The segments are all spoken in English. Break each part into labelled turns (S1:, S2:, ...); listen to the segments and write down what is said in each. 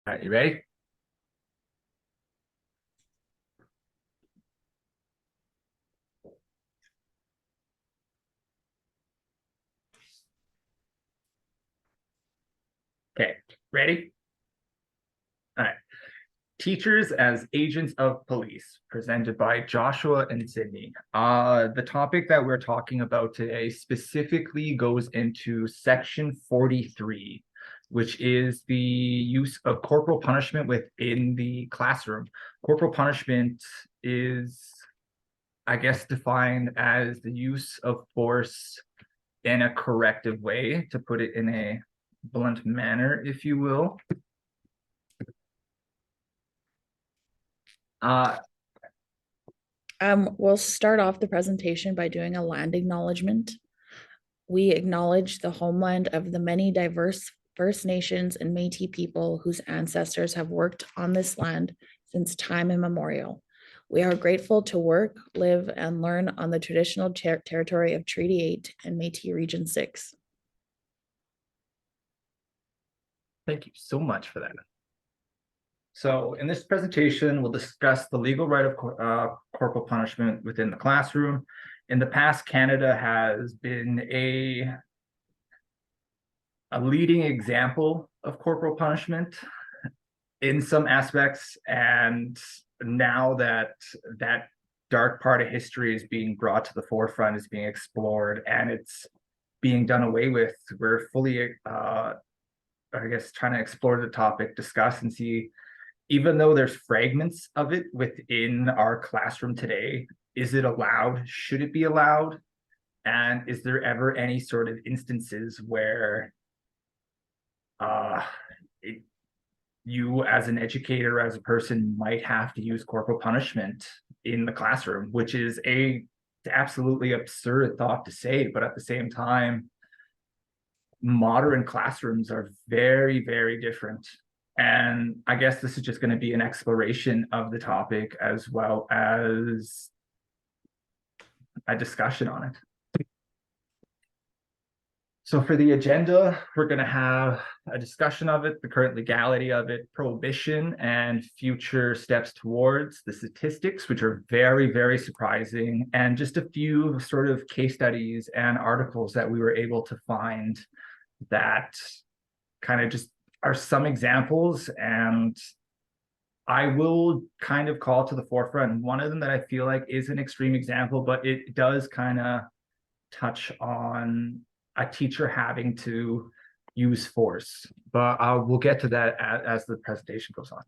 S1: All right, you ready? Okay, ready? All right. Teachers as agents of police, presented by Joshua and Sydney. The topic that we're talking about today specifically goes into section 43, which is the use of corporal punishment within the classroom. Corporal punishment is, I guess, defined as the use of force in a corrective way, to put it in a blunt manner, if you will. Uh,
S2: We'll start off the presentation by doing a land acknowledgement. We acknowledge the homeland of the many diverse First Nations and Métis people whose ancestors have worked on this land since time immemorial. We are grateful to work, live, and learn on the traditional territory of Treaty 8 and Métis Region 6.
S1: Thank you so much for that. So in this presentation, we'll discuss the legal right of corporal punishment within the classroom. In the past, Canada has been a leading example of corporal punishment in some aspects, and now that dark part of history is being brought to the forefront, is being explored, and it's being done away with, we're fully I guess trying to explore the topic, discuss, and see, even though there's fragments of it within our classroom today, is it allowed? Should it be allowed? And is there ever any sort of instances where you as an educator, as a person, might have to use corporal punishment in the classroom, which is a absolutely absurd thought to say, but at the same time, modern classrooms are very, very different. And I guess this is just going to be an exploration of the topic as well as a discussion on it. So for the agenda, we're going to have a discussion of it, the current legality of it, prohibition, and future steps towards, the statistics, which are very, very surprising, and just a few sort of case studies and articles that we were able to find that kind of just are some examples. And I will kind of call to the forefront one of them that I feel like is an extreme example, but it does kind of touch on a teacher having to use force. But we'll get to that as the presentation goes on.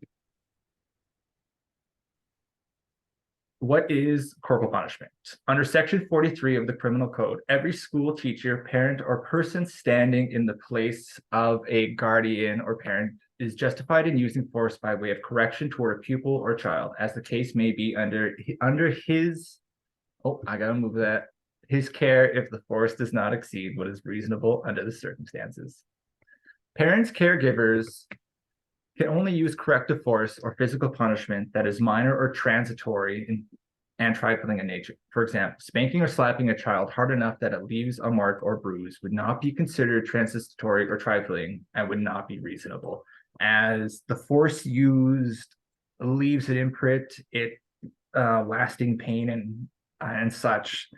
S1: What is corporal punishment? Under section 43 of the criminal code, every school teacher, parent, or person standing in the place of a guardian or parent is justified in using force by way of correction toward a pupil or child, as the case may be under his, I gotta move that, his care, if the force does not exceed what is reasonable under the circumstances. Parents, caregivers can only use corrective force or physical punishment that is minor or transitory and trifling in nature. For example, spanking or slapping a child hard enough that it leaves a mark or bruise would not be considered transitory or trifling and would not be reasonable, as the force used leaves an imprint, lasting pain and such.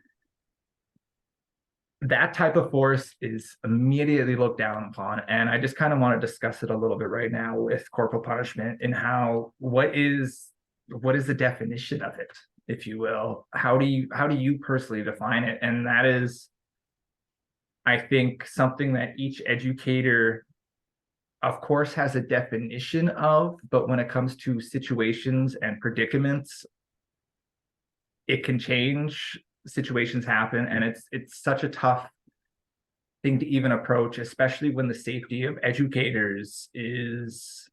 S1: That type of force is immediately looked down upon. And I just kind of want to discuss it a little bit right now with corporal punishment and how, what is the definition of it, if you will? How do you personally define it? And that is, I think, something that each educator, of course, has a definition of, but when it comes to situations and predicaments, it can change. Situations happen, and it's such a tough thing to even approach, especially when the safety of educators is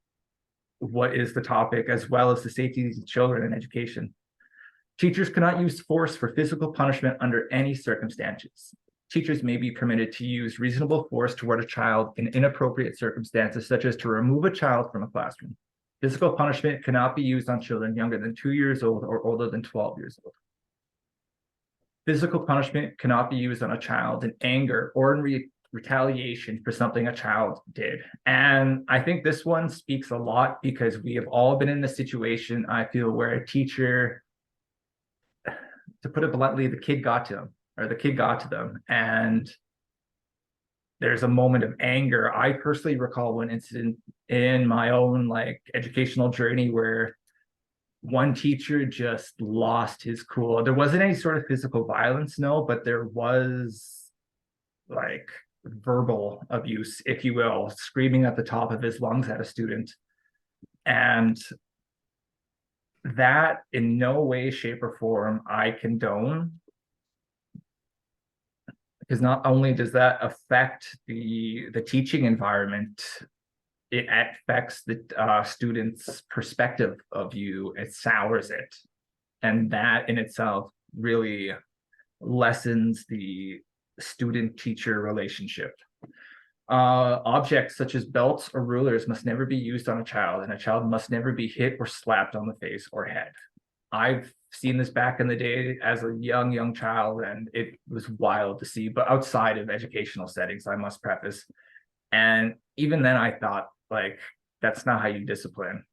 S1: what is the topic, as well as the safety of children in education. Teachers cannot use force for physical punishment under any circumstances. Teachers may be permitted to use reasonable force toward a child in inappropriate circumstances, such as to remove a child from a classroom. Physical punishment cannot be used on children younger than 2 years old or older than 12 years old. Physical punishment cannot be used on a child in anger or in retaliation for something a child did. And I think this one speaks a lot because we have all been in the situation, I feel, where a teacher, to put it bluntly, the kid got to them, or the kid got to them. And there's a moment of anger. I personally recall one incident in my own like educational journey where one teacher just lost his cool. There wasn't any sort of physical violence, no, but there was like verbal abuse, if you will, screaming at the top of his lungs at a student. And that in no way, shape, or form I condone. Because not only does that affect the teaching environment, it affects the student's perspective of you, it sours it. And that in itself really lessens the student-teacher relationship. Objects such as belts or rulers must never be used on a child, and a child must never be hit or slapped on the face or head. I've seen this back in the day as a young child, and it was wild to see, but outside of educational settings, I must preface. And even then I thought, like, that's not how you discipline.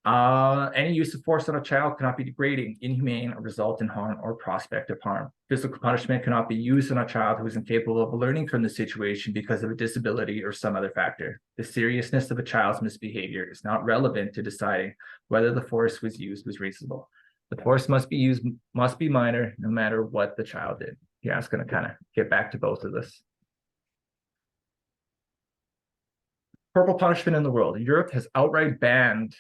S1: Any use of force on a child cannot be degrading, inhumane, or result in harm or prospect of harm. Physical punishment cannot be used on a child who is incapable of learning from the situation because of a disability or some other factor. The seriousness of a child's misbehavior is not relevant to deciding whether the force was used was reasonable. The force must be minor, no matter what the child did. Yeah, it's going to kind of get back to both of this. Corporal punishment in the world. Europe has outright banned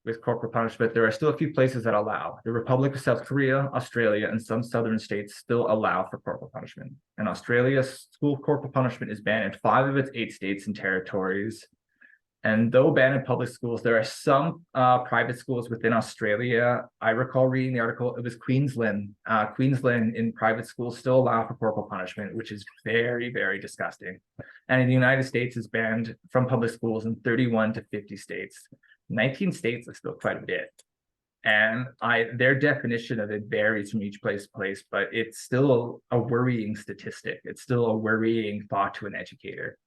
S1: with corporal punishment. There are still a few places that allow. The Republic of South Korea, Australia, and some southern states still allow for corporal punishment. In Australia, school corporal punishment is banned in 5 of its 8 states and territories. And though banned in public schools, there are some private schools within Australia. I recall reading the article, it was Queensland. Queensland in private schools still allow for corporal punishment, which is very, very disgusting. And in the United States, is banned from public schools in 31 to 50 states. 19 states is still quite a bit. And their definition of it varies from each place to place, but it's still a worrying statistic. It's still a worrying thought to an educator.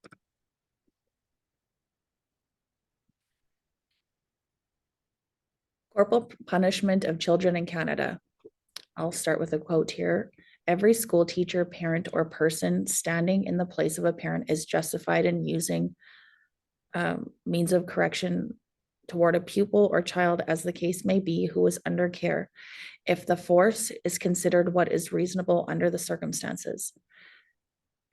S2: Corporal punishment of children in Canada. I'll start with a quote here. Every school teacher, parent, or person standing in the place of a parent is justified in using means of correction toward a pupil or child, as the case may be, who is under care, if the force is considered what is reasonable under the circumstances.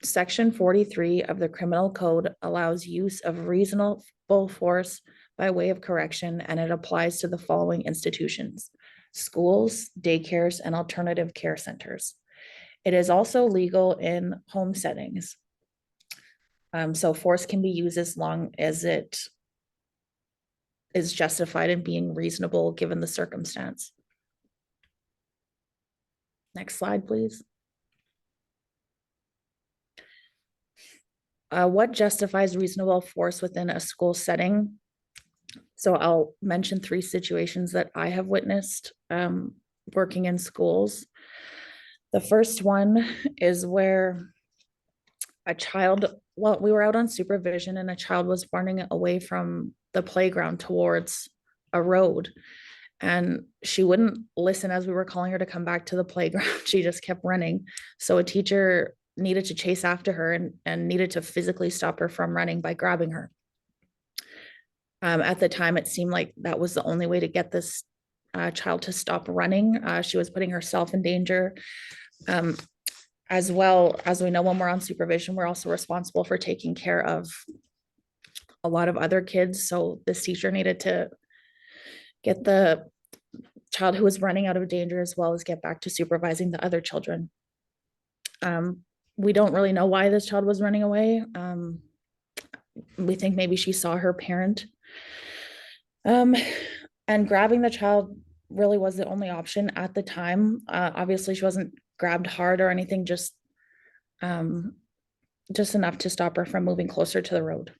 S2: Section 43 of the Criminal Code allows use of reasonable force by way of correction, and it applies to the following institutions: schools, daycares, and alternative care centers. It is also legal in home settings. So force can be used as long as it is justified in being reasonable given the circumstance. Next slide, please. What justifies reasonable force within a school setting? So I'll mention 3 situations that I have witnessed working in schools. The first one is where a child, well, we were out on supervision and a child was running away from the playground towards a road, and she wouldn't listen as we were calling her to come back to the playground. She just kept running. So a teacher needed to chase after her and needed to physically stop her from running by grabbing her. At the time, it seemed like that was the only way to get this child to stop running. She was putting herself in danger. As well as we know, when we're on supervision, we're also responsible for taking care of a lot of other kids. So this teacher needed to get the child who was running out of danger, as well as get back to supervising the other children. We don't really know why this child was running away. We think maybe she saw her parent. And grabbing the child really was the only option at the time. Obviously, she wasn't grabbed hard or anything, just enough to stop her from moving closer to the road.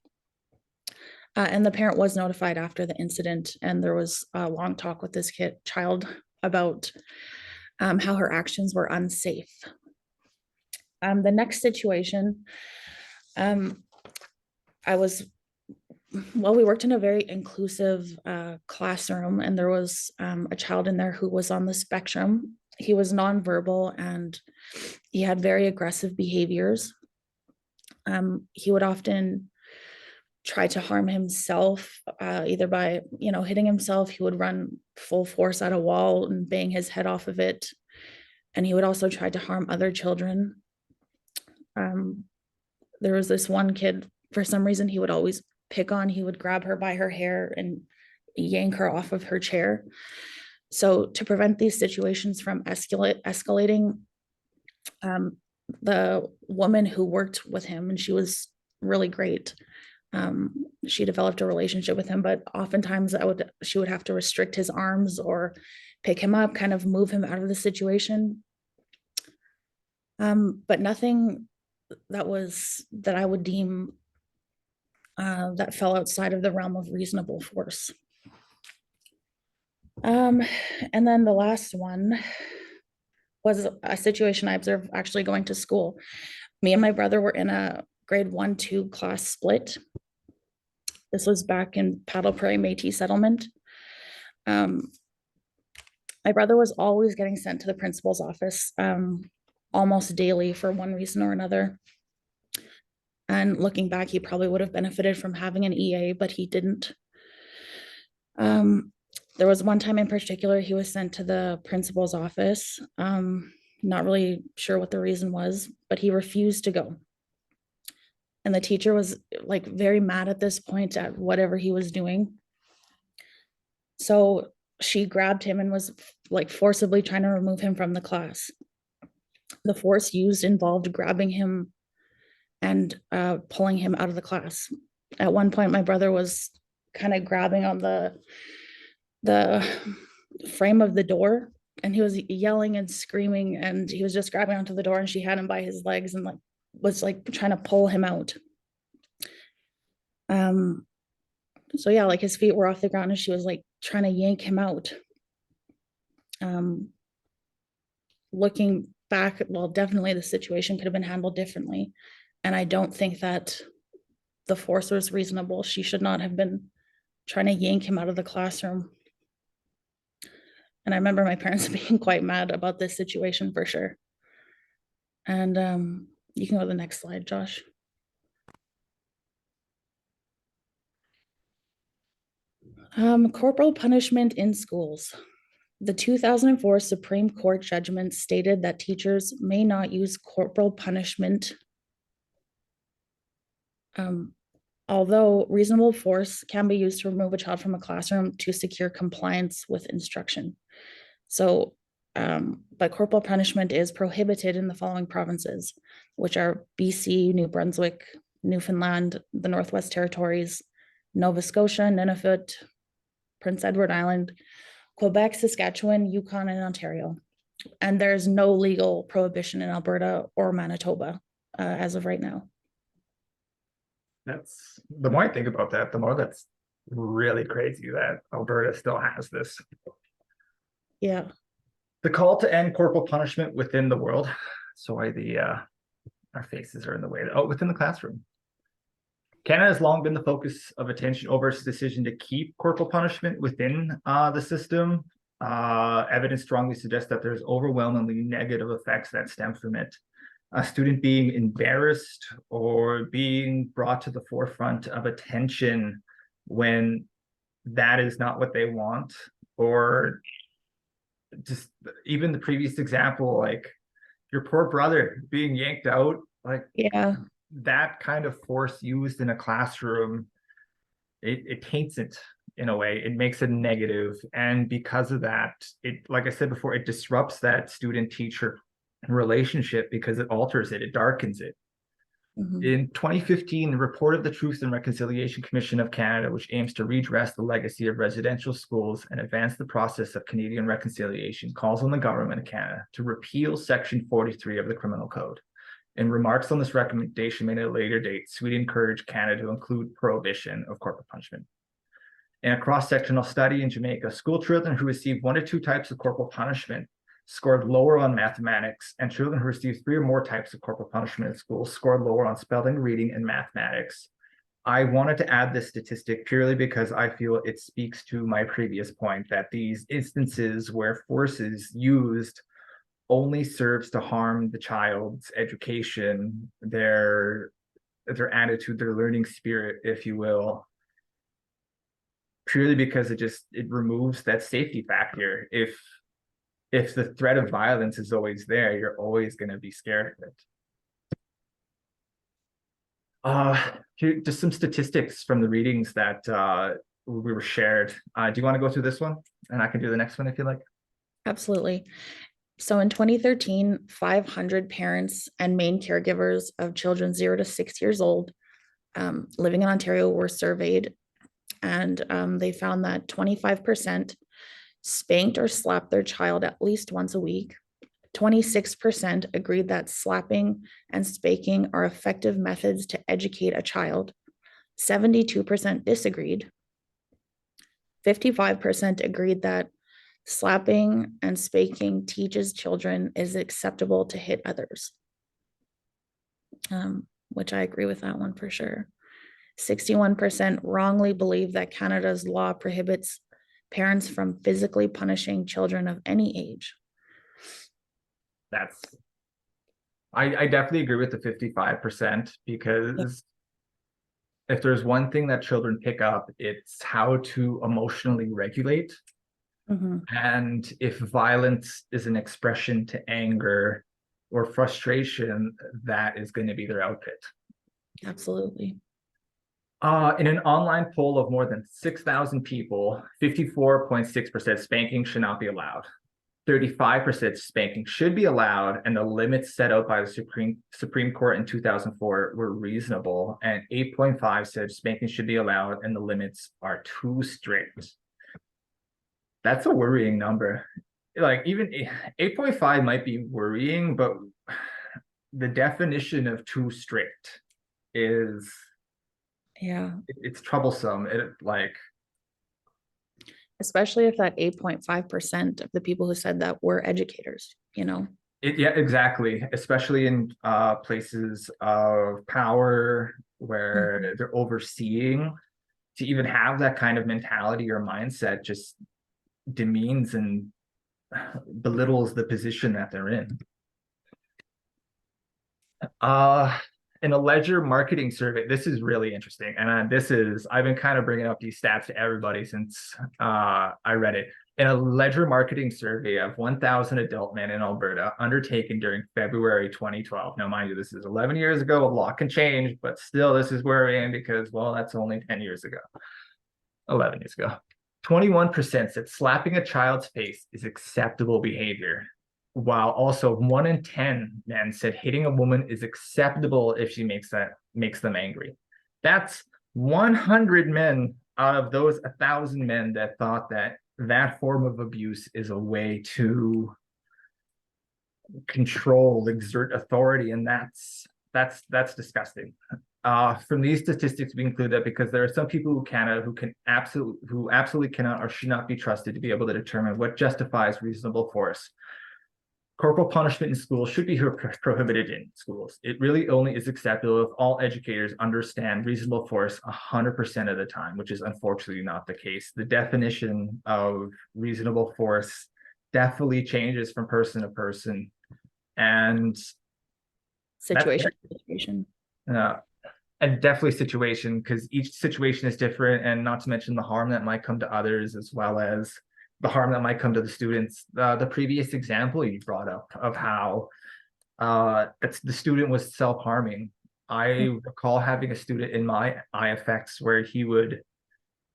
S2: And the parent was notified after the incident, and there was a long talk with this child about how her actions were unsafe. The next situation I was, well, we worked in a very inclusive classroom, and there was a child in there who was on the spectrum. He was nonverbal and he had very aggressive behaviors. He would often try to harm himself, either by, hitting himself. He would run full force at a wall and bang his head off of it. And he would also try to harm other children. There was this one kid, for some reason, he would always pick on. He would grab her by her hair and yank her off of her chair. So to prevent these situations from escalating, the woman who worked with him, and she was really great, she developed a relationship with him, but oftentimes she would have to restrict his arms or pick him up, kind of move him out of the situation. But nothing that I would deem that fell outside of the realm of reasonable force. And then the last one was a situation I observed actually going to school. Me and my brother were in a grade 1-2 class split. This was back in Paddle Prairie Métis settlement. My brother was always getting sent to the principal's office almost daily for one reason or another. And looking back, he probably would have benefited from having an EA, but he didn't. There was one time in particular, he was sent to the principal's office. Not really sure what the reason was, but he refused to go. And the teacher was like very mad at this point at whatever he was doing. So she grabbed him and was like forcibly trying to remove him from the class. The force used involved grabbing him and pulling him out of the class. At one point, my brother was kind of grabbing on the frame of the door, and he was yelling and screaming, and he was just grabbing onto the door, and she had him by his legs and was trying to pull him out. So yeah, his feet were off the ground and she was trying to yank him out. Looking back, well, definitely the situation could have been handled differently. And I don't think that the force was reasonable. She should not have been trying to yank him out of the classroom. And I remember my parents being quite mad about this situation for sure. And you can go to the next slide, Josh. Corporal punishment in schools. The 2004 Supreme Court judgment stated that teachers may not use corporal punishment, although reasonable force can be used to remove a child from a classroom to secure compliance with instruction. So, but corporal punishment is prohibited in the following provinces, which are BC, New Brunswick, Newfoundland, the Northwest Territories, Nova Scotia, Nunavut, Prince Edward Island, Quebec, Saskatchewan, Yukon, and Ontario. And there's no legal prohibition in Alberta or Manitoba as of right now.
S1: That's the more I think about that, the more that's really crazy that Alberta still has this.
S2: Yeah.
S1: The call to end corporal punishment within the world. Sorry, our faces are in the way. Oh, within the classroom. Canada has long been the focus of attention over its decision to keep corporal punishment within the system. Evidence strongly suggests that there's overwhelmingly negative effects that stem from it. A student being embarrassed or being brought to the forefront of attention when that is not what they want, or just even the previous example, your poor brother being yanked out,
S2: yeah,
S1: that kind of force used in a classroom, it taints it in a way. It makes it negative, and because of that, like I said before, it disrupts that student-teacher relationship because it alters it, it darkens it. Mm-hmm. In 2015, the report of the Truth and Reconciliation Commission of Canada, which aims to redress the legacy of residential schools and advance the process of Canadian reconciliation, calls on the government of Canada to repeal Section 43 of the Criminal Code. In remarks on this recommendation made at a later date, Sweden encouraged Canada to include prohibition of corporal punishment. In a cross-sectional study in Jamaica, school children who received 1 to 2 types of corporal punishment scored lower on mathematics, and children who received 3 or more types of corporal punishment in school scored lower on spelling, reading, and mathematics. I wanted to add this statistic purely because I feel it speaks to my previous point that these instances where force is used only serves to harm the child's education, their attitude, their learning spirit, if you will, purely because it removes that safety factor. If the threat of violence is always there, you're always going to be scared of it. Here, just some statistics from the readings that we were shared. Do you want to go through this one? And I can do the next one if you like.
S2: Absolutely. So in 2013, 500 parents and main caregivers of children 0 to 6 years old living in Ontario were surveyed, and they found that 25% spanked or slapped their child at least once a week. 26% agreed that slapping and spanking are effective methods to educate a child. 72% disagreed. 55% agreed that slapping and spanking teaches children is acceptable to hit others, which I agree with that one for sure. 61% wrongly believe that Canada's law prohibits parents from physically punishing children of any age.
S1: I definitely agree with the 55% because if there's one thing that children pick up, it's how to emotionally regulate. And if violence is an expression to anger or frustration, that is going to be their output.
S2: Absolutely.
S1: In an online poll of more than 6,000 people, 54.6% spanking should not be allowed. 35% spanking should be allowed, and the limits set out by the Supreme Court in 2004 were reasonable, and 8.5% said spanking should be allowed and the limits are too strict. That's a worrying number. Like even 8.5 might be worrying, but the definition of too strict is it's troublesome.
S2: Especially if that 8.5% of the people who said that were educators,
S1: Yeah, exactly. Especially in places of power where they're overseeing, to even have that kind of mentality or mindset just demeans and belittles the position that they're in. In a Ledger marketing survey, this is really interesting. And I've been kind of bringing up these stats to everybody since I read it. In a Ledger marketing survey of 1,000 adult men in Alberta undertaken during February 2012. Now, mind you, this is 11 years ago. A lot can change, but still, this is worrying because, well, that's only 10 years ago, 11 years ago. 21% said slapping a child's face is acceptable behavior, while also 1 in 10 men said hitting a woman is acceptable if she makes them angry. That's 100 men out of those 1,000 men that thought that form of abuse is a way to control, exert authority, and that's disgusting. From these statistics, we include that because there are some people in Canada who absolutely cannot or should not be trusted to be able to determine what justifies reasonable force. Corporal punishment in schools should be prohibited in schools. It really only is acceptable if all educators understand reasonable force 100% of the time, which is unfortunately not the case. The definition of reasonable force definitely changes from person to person and
S2: situation.
S1: And definitely situation, because each situation is different, and not to mention the harm that might come to others as well as the harm that might come to the students. The previous example you brought up of how the student was self-harming. I recall having a student in my IFX where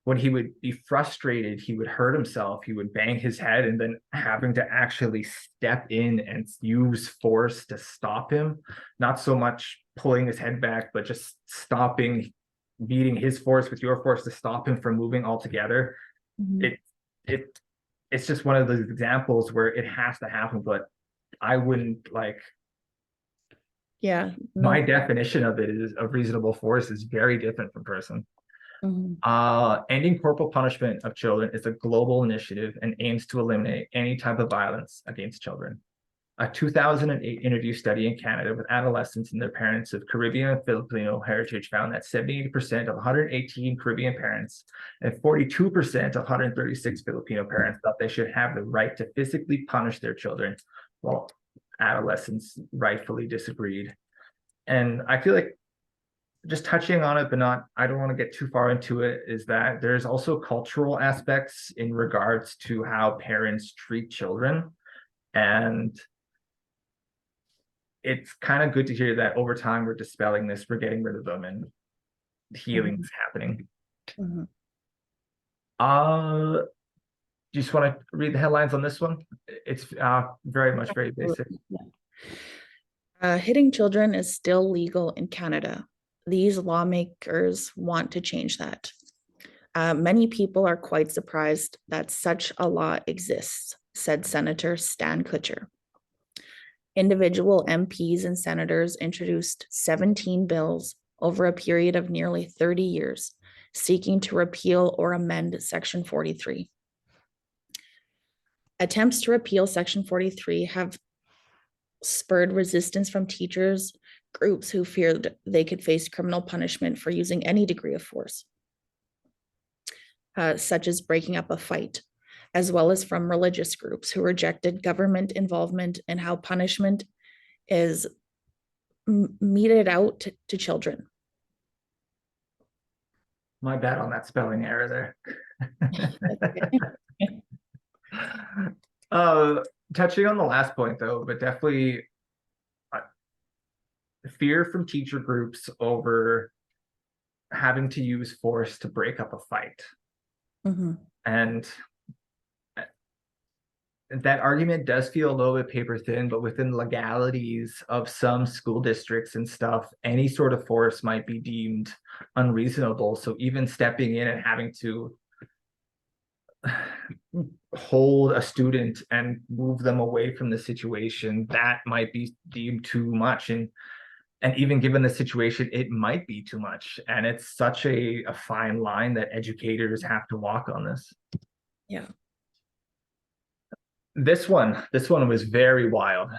S1: when he would be frustrated, he would hurt himself, he would bang his head, and then having to actually step in and use force to stop him. Not so much pulling his head back, but just stopping, meeting his force with your force to stop him from moving altogether. It's just one of those examples where it has to happen, but I wouldn't my definition of it of reasonable force is very different from person.
S2: Mhm.
S1: Ending corporal punishment of children is a global initiative and aims to eliminate any type of violence against children. A 2008 interview study in Canada with adolescents and their parents of Caribbean and Filipino heritage found that 78% of 118 Caribbean parents and 42% of 136 Filipino parents thought they should have the right to physically punish their children, while adolescents rightfully disagreed. And I feel like just touching on it, but not, I don't want to get too far into it, is that there's also cultural aspects in regards to how parents treat children. And it's kind of good to hear that over time we're dispelling this, we're getting rid of them, and healing
S2: Mhm.
S1: is happening.
S2: Mhm.
S1: Do you just want to read the headlines on this one? It's very much very basic.
S2: Hitting children is still legal in Canada. These lawmakers want to change that. Many people are quite surprised that such a law exists, said Senator Stan Kutcher. Individual MPs and senators introduced 17 bills over a period of nearly 30 years, seeking to repeal or amend Section 43. Attempts to repeal Section 43 have spurred resistance from teachers, groups who feared they could face criminal punishment for using any degree of force, such as breaking up a fight, as well as from religious groups who rejected government involvement in how punishment is meted out to children.
S1: My bad on that spelling error there. Touching on the last point though, but definitely fear from teacher groups over having to use force to break up a fight.
S2: Mhm.
S1: And that argument does feel a little bit paper thin, but within the legalities of some school districts and stuff, any sort of force might be deemed unreasonable. So even stepping in and having to hold a student and move them away from the situation, that might be deemed too much. And even given the situation, it might be too much. And it's such a fine line that educators have to walk on this.
S2: Yeah.
S1: This one was very wild,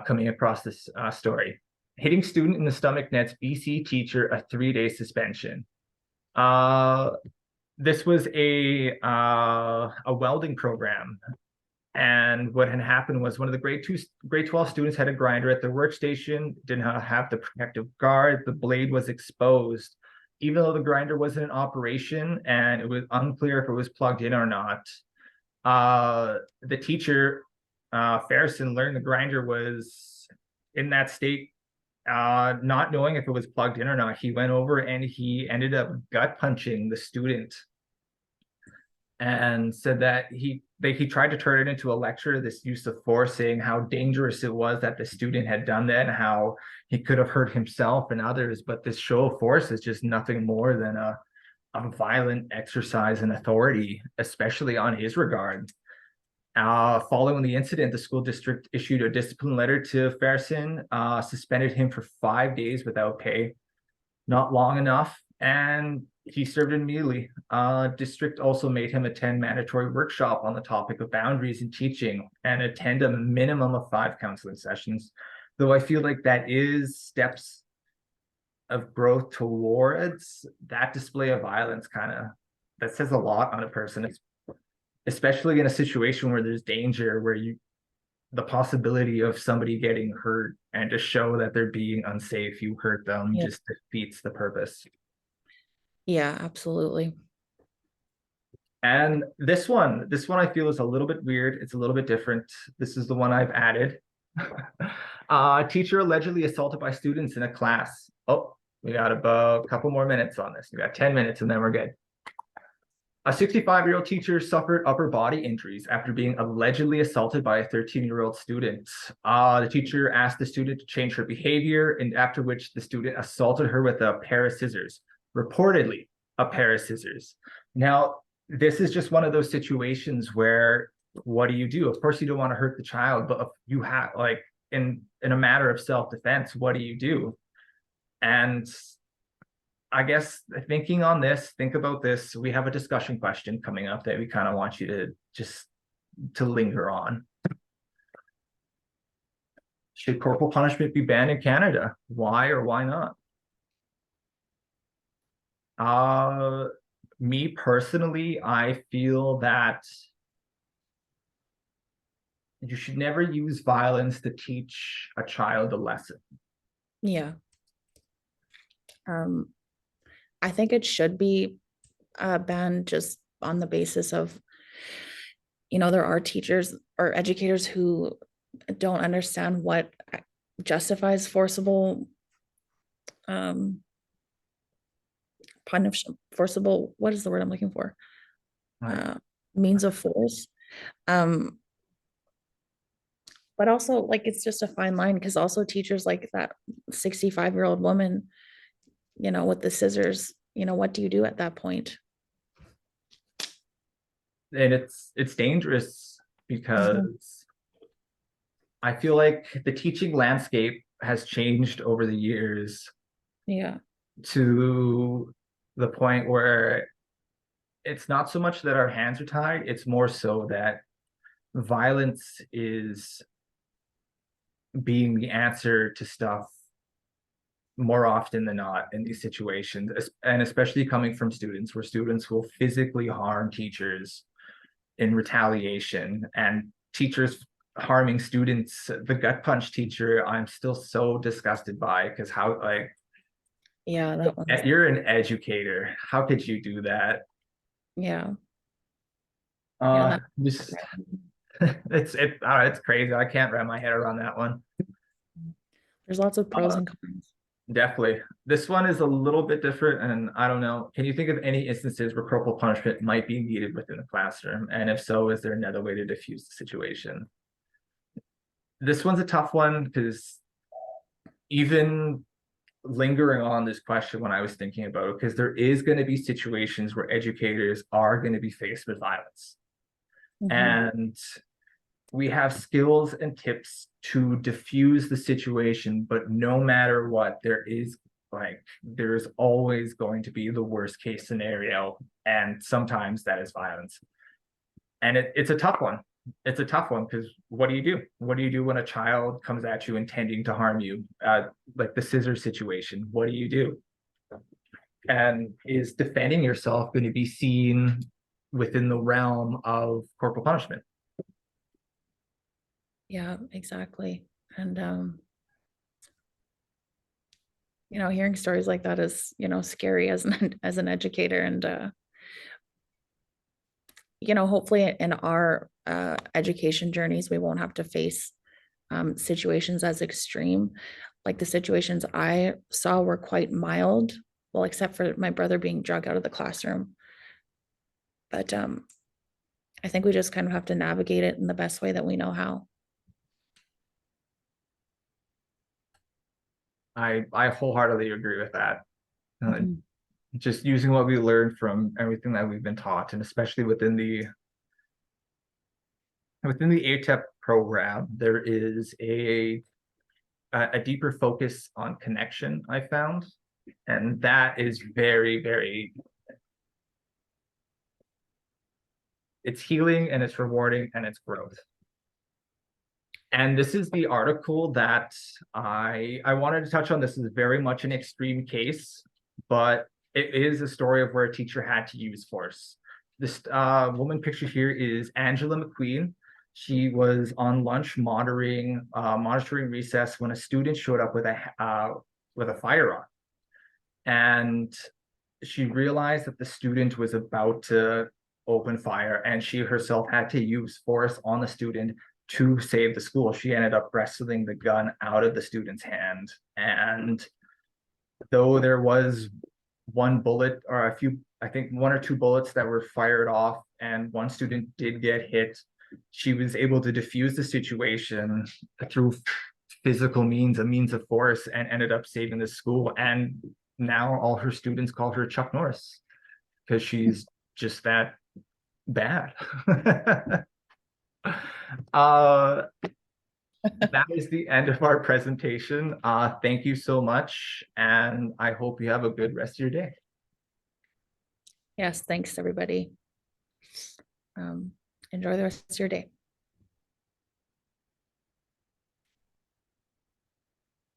S1: coming across this story. Hitting student in the stomach nets BC teacher a 3-day suspension. This was a welding program. And what had happened was one of the grade 12 students had a grinder at their workstation, didn't have the protective guard, the blade was exposed. Even though the grinder wasn't in operation and it was unclear if it was plugged in or not, the teacher, Farrison, learned the grinder was in that state, not knowing if it was plugged in or not. He went over and he ended up gut punching the student and said that he tried to turn it into a lecture, this use of force, saying how dangerous it was that the student had done that and how he could have hurt himself and others. But this show of force is just nothing more than a violent exercise in authority, especially on his regard. Following the incident, the school district issued a discipline letter to Farrison, suspended him for 5 days without pay. Not long enough, and he served immediately. District also made him attend mandatory workshop on the topic of boundaries in teaching and attend a minimum of 5 counseling sessions. Though I feel like that is steps of growth towards that display of violence, that says a lot on a person, especially in a situation where there's danger, where the possibility of somebody getting hurt, and to show that they're being unsafe, you hurt them, just defeats the purpose.
S2: Yeah, absolutely.
S1: And this one I feel is a little bit weird. It's a little bit different. This is the one I've added. Teacher allegedly assaulted by students in a class. Oh, we got about a couple more minutes on this. We got 10 minutes and then we're good. A 65-year-old teacher suffered upper body injuries after being allegedly assaulted by a 13-year-old student. The teacher asked the student to change her behavior, and after which the student assaulted her with a pair of scissors, reportedly a pair of scissors. Now, this is just one of those situations where, what do you do? Of course, you don't want to hurt the child, but if you have, like, in a matter of self-defense, what do you do? And I guess thinking on this, think about this. We have a discussion question coming up that we kind of want you to just to linger on. Should corporal punishment be banned in Canada? Why or why not? Uh, Me personally, I feel that you should never use violence to teach a child a lesson.
S2: Yeah. I think it should be banned just on the basis of, there are teachers or educators who don't understand what justifies forcible forcible, what is the word I'm looking for?
S1: Right.
S2: Means of force. But also, like, it's just a fine line, because also teachers like that 65-year-old woman, with the scissors, what do you do at that point?
S1: And it's dangerous because I feel like the teaching landscape has changed over the years
S2: Yeah.
S1: to the point where it's not so much that our hands are tied, it's more so that violence is being the answer to stuff more often than not in these situations, and especially coming from students, where students will physically harm teachers in retaliation, and teachers harming students. The gut punch teacher, I'm still so disgusted by, because how, like,
S2: Yeah, that one.
S1: you're an educator, how could you do that?
S2: Yeah.
S1: Just it's crazy. I can't wrap my head around that one.
S2: There's lots of pros
S1: Uh,
S2: and cons.
S1: Definitely. This one is a little bit different, and I don't know. Can you think of any instances where corporal punishment might be needed within the classroom? And if so, is there another way to diffuse the situation? This one's a tough one because even lingering on this question when I was thinking about it, because there is going to be situations where educators are going to be faced with violence. And we have skills and tips to diffuse the situation, but no matter what, there's always going to be the worst case scenario, and sometimes that is violence. And it's a tough one. It's a tough one because what do you do? What do you do when a child comes at you intending to harm you? Like the scissor situation, what do you do? And is defending yourself going to be seen within the realm of corporal punishment?
S2: Yeah, exactly. And hearing stories like that is, scary as an educator. And hopefully in our education journeys, we won't have to face situations as extreme. Like the situations I saw were quite mild, well, except for my brother being dragged out of the classroom. But I think we just kind of have to navigate it in the best way that we know how.
S1: I wholeheartely agree with that. Just using what we learned from everything that we've been taught, and especially within the ATEP program, there is a deeper focus on connection, I found, and that is very, very, it's healing and it's rewarding and it's growth. And this is the article that I wanted to touch on. This is very much an extreme case, but it is a story of where a teacher had to use force. This woman pictured here is Angela McQueen. She was on lunch monitoring recess when a student showed up with a firearm, and she realized that the student was about to open fire, and she herself had to use force on the student to save the school. She ended up wrestling the gun out of the student's hand, and though there was one bullet or a few, I think one or two bullets that were fired off, and one student did get hit, she was able to defuse the situation through physical means, a means of force, and ended up saving the school. And now all her students call her Chuck Norris because she's just that bad. that is the end of our presentation. Thank you so much, and I hope you have a good rest of your day.
S2: Yes, thanks, everybody. Enjoy the rest of your day.